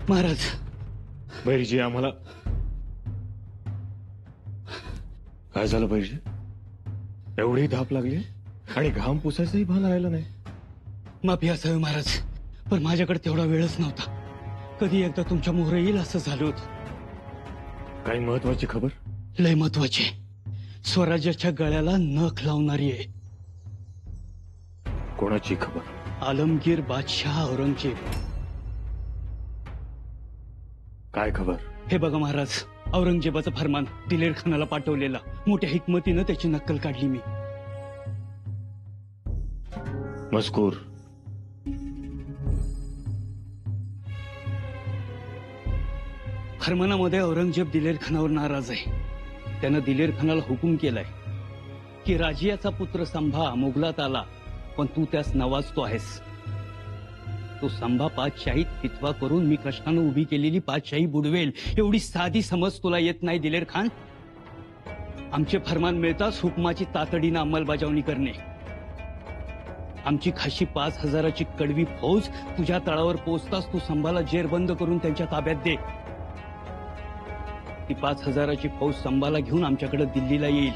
महाराज, बैरजी आम्हाला काय झालं बैरजी? एवढी धाप लागली आणि घाम पुसायचंही भान राहिलं नाही. माफी असावी महाराज, पण माझ्याकडे तेवढा वेळच नव्हता. कधी एकदा तुमच्या मोहर येईल असं झालं होतं. काही महत्वाची खबर? लय महत्वाची. स्वराज्याच्या गळ्याला नख लावणारी आहे. कोणाची खबर? आलमगीर बादशाह औरंगजेब. काय खबर? हे बघा महाराज, औरंगजेबाचं फरमान दिलेर खानाला पाठवलेला. मोठ्या हिकमतीनं त्याची नक्कल काढली मी. मजकूर फरमानामध्ये औरंगजेब दिलेर खानावर नाराज आहे. त्यानं दिलेर खानाला हुकूम केलाय की राजियाचा पुत्र संभा मुघलात आला, पण तू त्यास नवाजतो आहेस. तो संभा पाचशाहीत फितवा करून मी कष्टानं उभी केलेली पाचशाही बुडवेल. एवढी साधी समज तुला येत नाही दिलेर खान? आमचे फरमान मिळताच हुकमाची तातडीनं अंमलबजावणी करणे. आमची खाशी 5,000ची कडवी फौज तुझ्या तळावर पोहोचताच तू संभाला जेरबंद करून त्यांच्या ताब्यात दे. ती 5,000ची फौज संभाला घेऊन आमच्याकडे दिल्लीला येईल.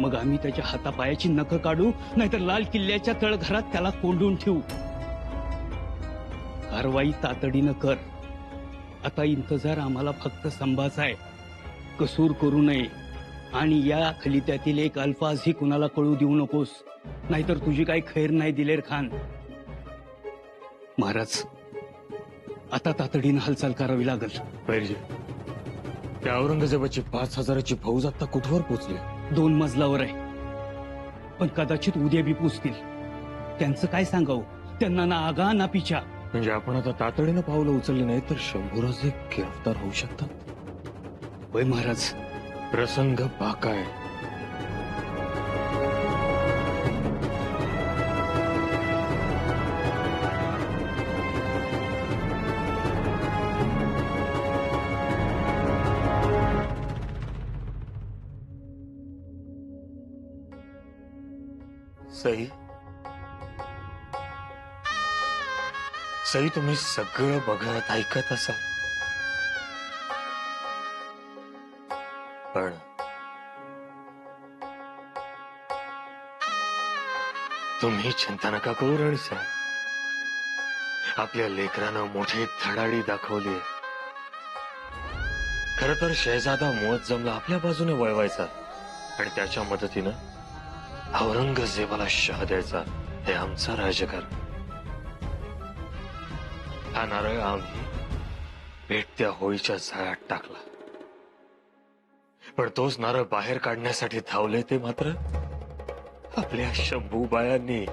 मग आम्ही त्याच्या हातापायाची नखं काढू, नाहीतर लाल किल्ल्याच्या तळघरात त्याला कोंडून ठेवू. कारवाई तातडीनं कर. आता इंतजार आम्हाला फक्त संभाचा आहे. कसूर करू नये आणि या खलित्यातील एक अल्फाजही कुणाला कळू देऊ नकोस, नाहीतर तुझी काही खैर नाही दिलेर खान. महाराज, आता तातडीनं हालचाल करावी लागल. बैरजी, त्या औरंगजेबाची 5,000ची फौज आता कुठवर पोहोचली? 2 मजलावर आहे, पण कदाचित उद्या बी पोचतील. त्यांचं काय सांगावं? त्यांना ना आगा ना पिछा. म्हणजे आपण आता तातडीनं पावलं उचलली नाही तर शंभूराजे गिरफ्तार होऊ शकतात. होय महाराज. प्रसंग बाकाय. सई, सई, तुम्ही सगळं बघत ऐकत असाल, पण तुम्ही चिंता नका करू रणसा. आपल्या लेकरानं मोठी धडाडी दाखवली. खर तर शहजादा मुअज्जमला आपल्या बाजूने वळवायचा आणि त्याच्या मदतीनं औरंगजेबाला शह द्यायचा, हे आमचा राजकारण. हा नारळ आम्ही पेटत्या होळीच्या जाळ्यात टाकला, पण तोच नारळ बाहेर काढण्यासाठी धावले ते मात्र आपल्या शंभूबायांनी.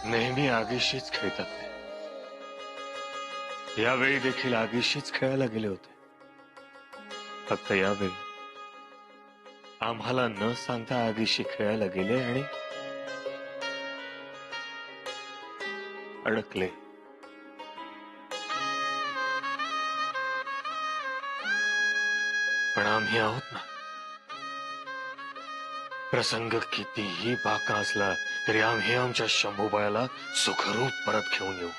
नेहमी आगीशीच खेळतात ते. यावेळी देखील आगीशीच खेळायला गेले होते. फक्त यावेळी आम्हाला न सांगता आगीशी खेळायला गेले आणि अडकले. पण आम्ही आहोत ना. प्रसंग कितीही बाका असला तरी आम्ही आमच्या शंभूबायाला सुखरूप परत घेऊन येऊ.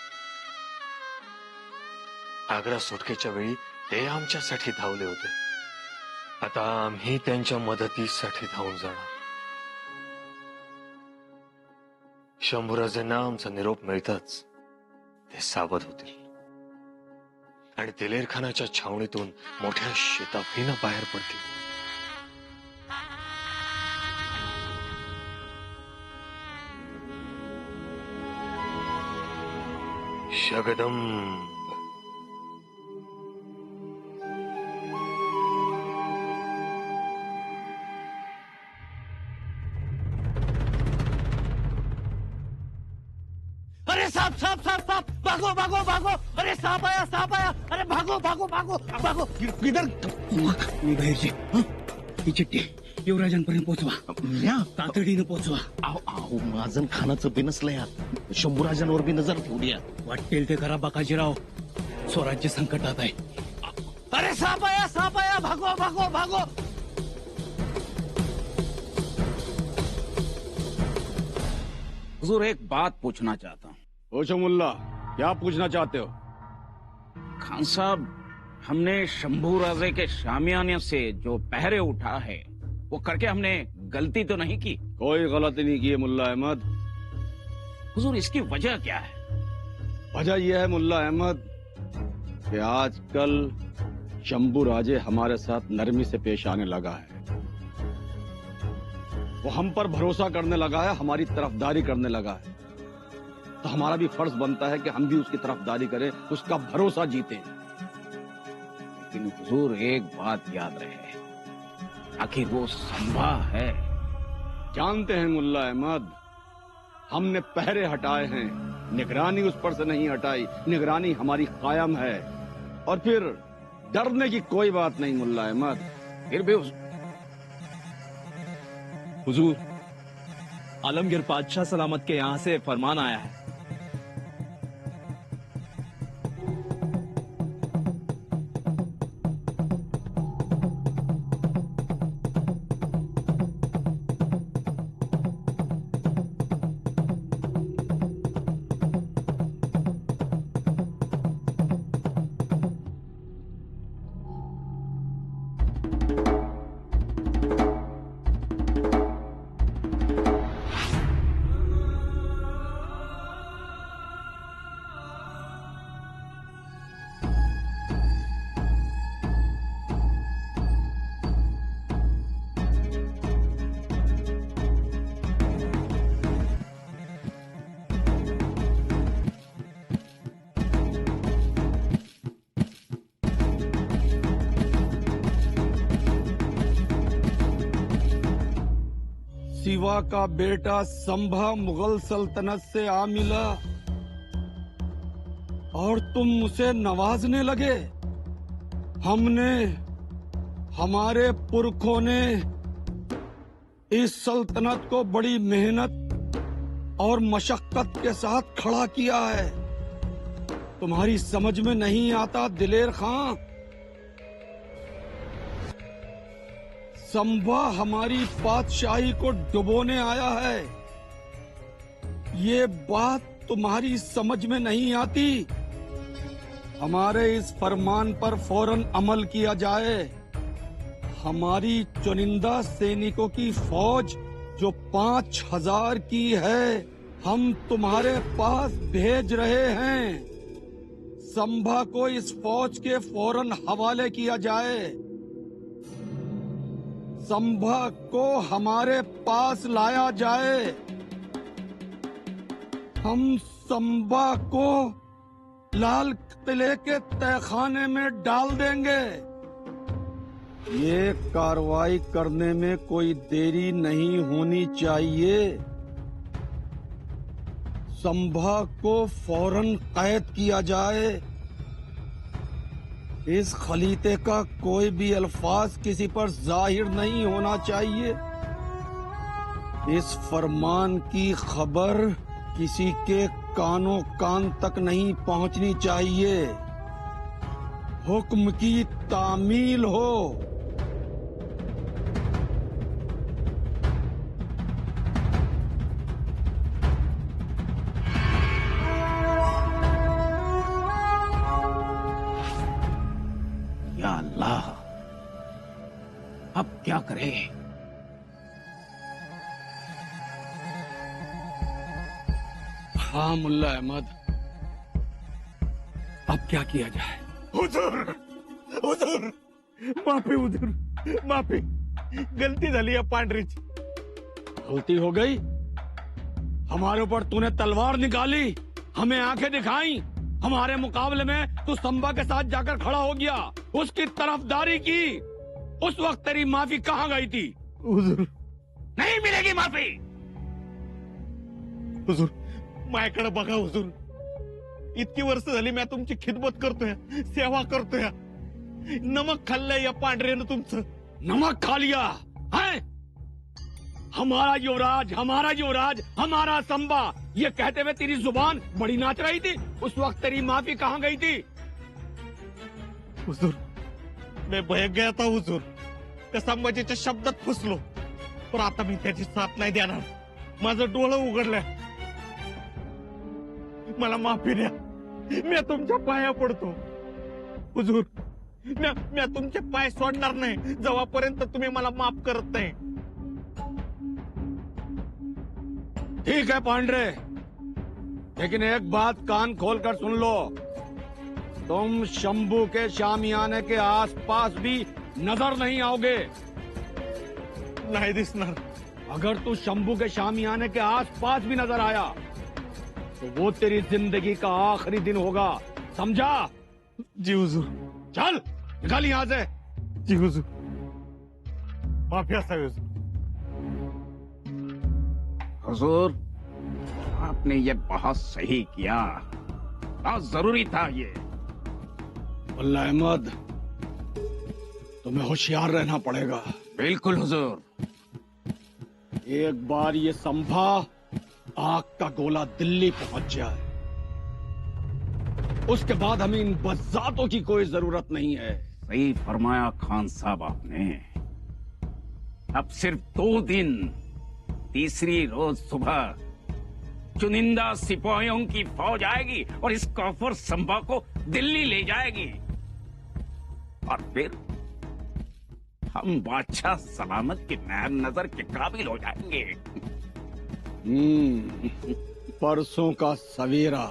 आग्रा सुटकेच्या वेळी ते आमच्यासाठी धावले होते. आता आम्ही त्यांच्या मदतीसाठी धावून जाणार. शंभूराजेंना आमचा निरोप मिळताच ते सावध होतील आणि दिलेर खानाच्या छावणीतून मोठ्या शिताफीनं बाहेर पडतील. शगदंब. अरे सांप सांप सांप सांप, भागो भागो भागो, अरे सांप आया, अरे भागो भागो भागो भागो. किधर मी बाहेरची ही चिठ्ठी युवराजांपर्यंत पोहोचवा, म्या तातडीनं पोहोचवा. आहो आहो माझं खानाचं बिनसलंय शंभूराजांवर बी नजर ठेवूया. वाटेल ते करा बाकाजीराव, स्वराज्य संकटात आहे. अरे सांप आया, भागो भागो भागो. हुजूर एक बात पूछना चाहता हूँ. पूछो मुल्ला, क्या पूछना चाहते हो? खान साहब, हमने शंभू राजे के शामियाने से जो पहरे उठा है वो करके हमने गलती तो नहीं की? कोई गलती नहीं की है मुल्ला अहमद. हुजूर इसकी वजह क्या है? वजह यह है मुल्ला अहमद कि आजकल शंभू राजे हमारे साथ नरमी से पेश आने लगा है. वो हम पर भरोसा करने लगा है, हमारी तरफदारी करने लगा है. तो हमारा भी फर्ज बनता है कि हम भी उसकी तरफदारी करें, उसका भरोसा जीतें. लेकिन हुजूर एक बात याद रहे, आखिर वो संभा है. जानते हैं मुल्ला अहमद, हमने पहरे हटाए हैं, निगरानी उस पर से नहीं हटाई. निगरानी हमारी कायम है. और फिर डरने की कोई बात नहीं मुल्ला अहमद. फिर भी हुजूर, आलमगीर पादशाह सलामत के यहाँ से फरमान आया है. शिवा का बेटा संभा मुगल सल्तनत से आ मिला और तुम उसे नवाजने लगे. हमने, हमारे पुरखों ने इस सल्तनत को बड़ी मेहनत और मशक्कत के साथ खड़ा किया है. तुम्हारी समझ में नहीं आता दिलेर खां. संभा हमारी बादशाही को डुबोने आया है. ये बात तुम्हारी समझ में नहीं आती. हमारे इस फरमान पर फौरन अमल किया जाए. हमारी चुनिंदा सैनिकों की फौज जो 5000 की है, हम तुम्हारे पास भेज रहे हैं. संभा को इस फौज के फौरन हवाले किया जाए. संभा को हमारे पास लाया जाए. हम संभा को लाल किले के तहखाने में डाल देंगे. ये कार्रवाई करने में कोई देरी नहीं होनी चाहिए. संभा को फौरन कैद किया जाए. इस खलीते का कोई भी अल्फाज किसी पर जाहिर नहीं होना चाहिए. इस फरमान की खबर किसी के कानों कान तक नहीं पहुंचनी चाहिए. हुक्म की तामील हो. या अल्लाह, अब क्या करें? हाँ मुल्ला अहमद, अब क्या किया जाए? हुजूर, हुजूर, माफी हुजूर, माफी. गलती झाली आहे पांढरीची. गलती हो गई? हमारे ऊपर तूने तलवार निकाली, हमें आंखें दिखाई. हमारे मुकाबले में तू संभा के साथ जाकर खड़ा हो गया, उसकी तरफदारी की. उस वक्त तेरी माफी कहाँ गई थी? हुजूर, नहीं मिलेगी माफी. हुजूर, माझ्याकडे बघा हुजूर, इतकी वर्ष झाली मी तुमची खिदमत करतोय, सेवा करतोय. नमक खाल्लंय या पांढऱ्यानं तुमचं. नमक खा लिया है? हमारा युवराज, हमारा युवराज, हमारा संबा, ये कहते हुए तेरी जुबान बड़ी नाच रही थी. उस वक्त तेरी माफी कहाँ गई थी? हुजूर, मैं भयक गया था हुजूर. त्या संभाजीच्या शब्दात फसलो. पण आता मी त्याची साथ नाही देणार. माझं डोळं उघडलंय. मला माफी द्या. मी तुमच्या पाया पडतो हुजूर. मी तुमचे पाय सोडणार नाही जेव्हापर्यंत तुम्ही मला माफ करत नाही. ठीक है पांडे, लेकिन एक बात कान खोलकर सुन लो. तुम शंभू के शामियाने के आसपास भी नजर नहीं आओगे. नाही दिसणार. अगर तू शंभू के शामियाने के आसपास भी नजर आया तो वो तेरी जिंदगी का आखिरी दिन होगा. समझा? जी हुजूर. चल निकल यहां से. जी हुजूर. माफी असावी हुजूर. हुजूर, आपने ये बहुत सही किया, बहुत जरूरी था ये. मुल्ला अहमद, तुम्हें होशियार रहना पड़ेगा. बिल्कुल हुजूर. एक बार ये संभा आग का गोला दिल्ली पहुंच जाए, उसके बाद हमें इन बज़ातों की कोई जरूरत नहीं है. सही फरमाया खान साहब आपने. अब सिर्फ 2 दिन, तीसरी रोज सुबह चुनिंदा सिपाहियों की फौज आएगी और इस काफर संभा को दिल्ली ले जाएगी. और फिर हम बादशाह सलामत की नैन नजर के काबिल हो जाएंगे. परसों का सवेरा.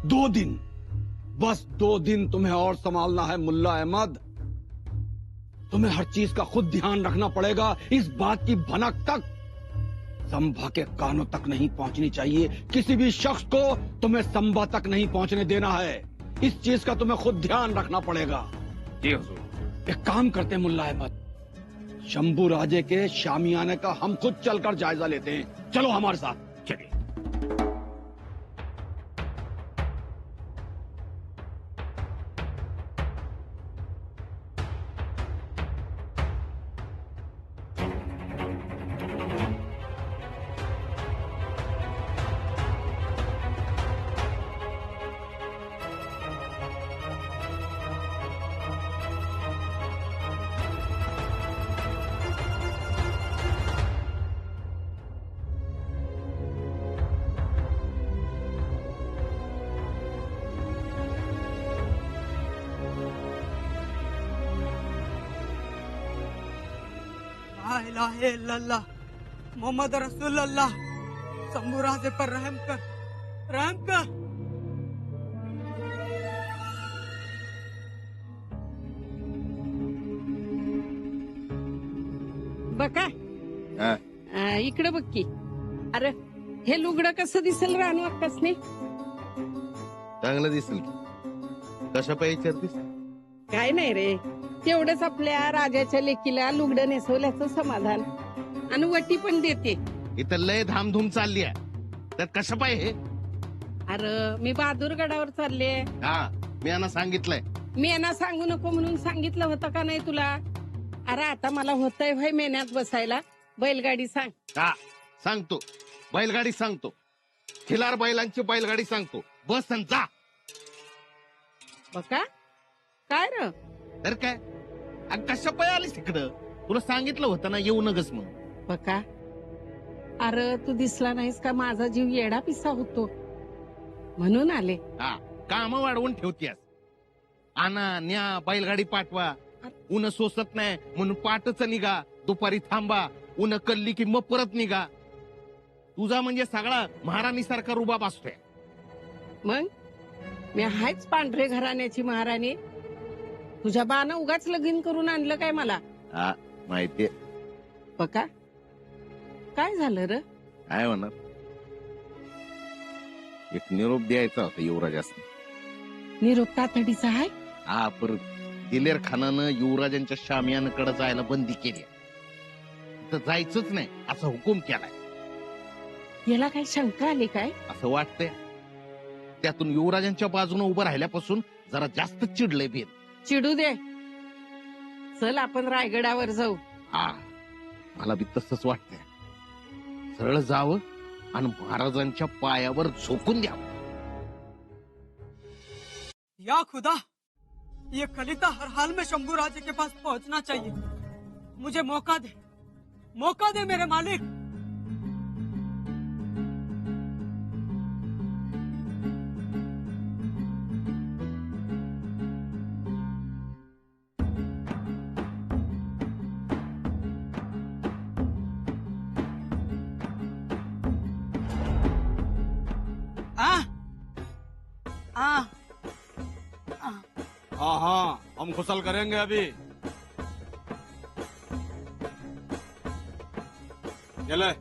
2 दिन, बस 2 दिन तुम्हें और संभालना है मुल्ला अहमद. तुम्हें हर चीज का खुद ध्यान रखना पड़ेगा. इस बात की भनक तक संभा के कानों तक नहीं पहुंचनी चाहिए. किसी भी शख्स को तुम्हें संभा तक नहीं पहुंचने देना है. इस चीज का तुम्हें खुद ध्यान रखना पड़ेगा. जी हुजूर. एक काम करते हैं मुल्ला अहमद, शंभू राजे के शामियाने का हम खुद चलकर जायजा लेते हैं. चलो हमारे साथ. चलिए. ला इलाहा इल्लल्लाह मोहम्मद रसूलुल्लाह. शंभू राजे पर रहम कर, रहम कर. बका इकडे बघ की. अरे हे लुगडं कसं दिसेल रानवर कसने? चांगलं दिसेल की. कशा पाहिजे विचारतीस? काय नाही रे, तेवढंच आपल्या राजाच्या लेकीला लुगडं नेसवल्याचं समाधान. आणि वटी पण देते. इथं लय धामधूम चालली आहे, त्यात कशा पाहिजे? अरे मी बहादूरगडावर चालले. हा, मी यांना सांगितलंय. मी यांना सांगू नको म्हणून सांगितलं होतं का नाही तुला? अरे आता मला होतंय भाई मेन्यात बसायला. बैलगाडी सांग. हा सांगतो, बैलगाडी सांगतो. खिलार बैलांची बैलगाडी सांगतो. बस आणि जा. बका काय र? तर काय, कशा पाय आलीस तिकडं? तुला सांगितलं होतं ना येऊ नगस म्हणून. बका अरे तू दिसला नाहीस का? माझा जीव येडा पिसा होतो म्हणून आले. हा, काम वाढवून ठेवतीस. आणा न्या बैलगाडी पाठवा. ऊन सोसत नाही म्हणून पाटच निघा. दुपारी थांबा. ऊन कल्ली की मग परत निघा. तुझा म्हणजे सगळा महाराणी सारखा रुबाब असतोय. मग मी हायच पांढरे घराण्याची महाराणी. तुझ्या बानं उगाच लगीन करून आणलं काय मला? हा माहितीये. बका काय झालं र? काय होणार, एक निरोप द्यायचा होता युवराजासनी. निरोप तातडीचा आहे? हा, पर दिलेर खानानं युवराजांच्या शामियानकडे जायला बंदी केली. तर जायचंच नाही असा हुकूम केलाय. याला काही शंका आली काय? असं वाटतंय त्यातून युवराजांच्या बाजूने उभं राहिल्यापासून जरा जास्त चिडलंय बीर. चिडू दे. चल आपण रायगडावर जाऊ. हा मला बी तसंच वाटतंय. सरळ जावं आणि महाराजांच्या पायावर झोकून द्यावं. या खुदा, ये खलीता हर हाल में शंभू राजे के पास पहुंचना चाहिए. मुझे मौका दे मेरे मालिक. हाँ, हम गुसल करेंगे अभी. ये ले.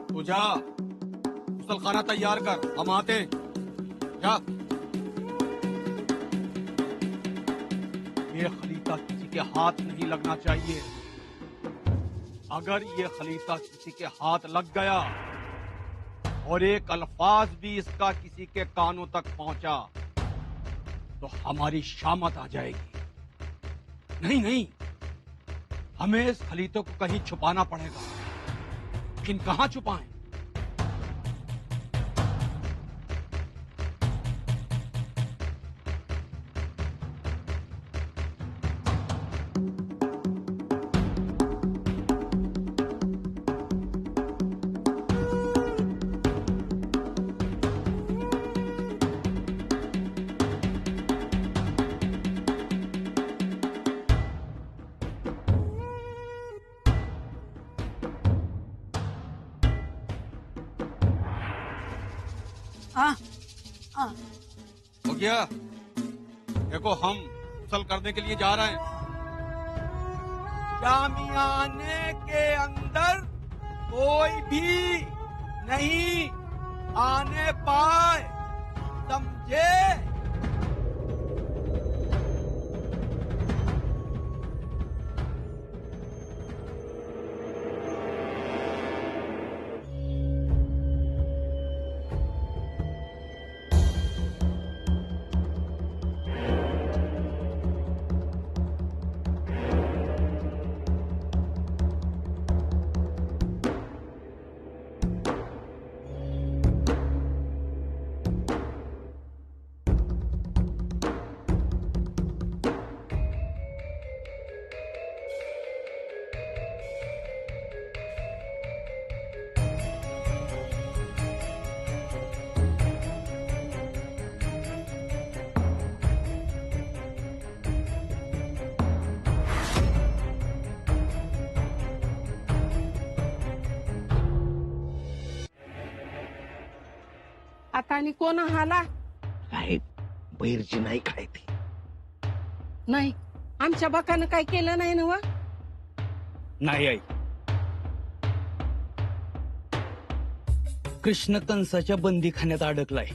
तू जा, गुसल खाना तैयार कर, हम आते हैं. जा. ये खलीता किसी के हाथ नहीं लगना चाहिए. अगर ये खलीता किसी के हाथ लग गया और एक अल्फाज भी इसका किसी के कानों तक पहुंचा तो हमारी शामत आ जाएगी. नहीं, हमें इस खलीते को कहीं छुपाना पड़ेगा. लेकिन कहां छुपाएं? हो गया. देखो, हम गुसल करने के लिए जा रहे हैं. जामियाने के अंदर कोई भी नहीं आने पाए, समझे? आता आणि कोण आला? साहेब, बैरची नाही काय ती. नाही, आमच्या बाकानं काय केलं नाही ना? नाही आई. कृष्ण कंसाच्या बंदीखान्यात अडकलाय.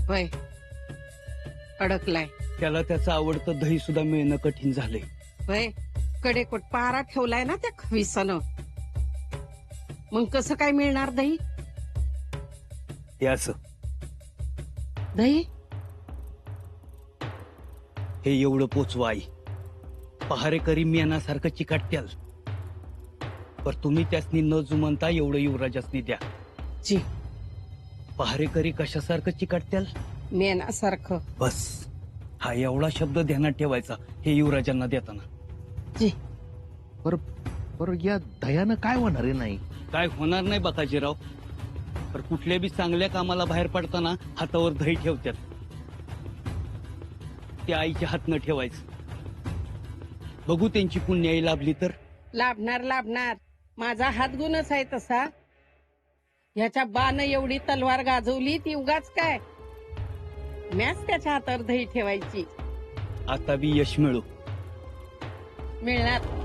होय, अडकलाय. त्याला त्याचं आवडतं दही सुद्धा मिळणं कठीण झालंय. होय, कडेकोट पहारा ठेवलाय ना त्या खविसानं. मग कसं काय मिळणार दही? हे असं, दही हे एवढं पोचवा आई. पहारेकरी मेनासारखं चिकाटत्याल, पर तुम्ही त्यासनी न जुमनता एवढं युवराजासनी द्या. जी. पहारेकरी कशासारखं चिकाटत्याल? मेनासारखं. बस हा एवढा शब्द ध्यानात ठेवायचा हे युवराजांना देताना. जी. बरं या दयानं काय होणार आहे? नाही काय होणार नाही बाकाजीराव, पर कुठल्या बी चांगल्या कामाला बाहेर पडताना हातावर दही ठेवतात. त्या आईच्या हात न ठेवायचं. बघू त्यांची पुण्याई लाभली तर. लाभणार. माझा हातगुणच आहे तसा. ह्याच्या बानं एवढी तलवार गाजवली ती उगाच काय? मॅच त्याच्या हातावर दही ठेवायची. आता बी यश मिळू. मिळणार.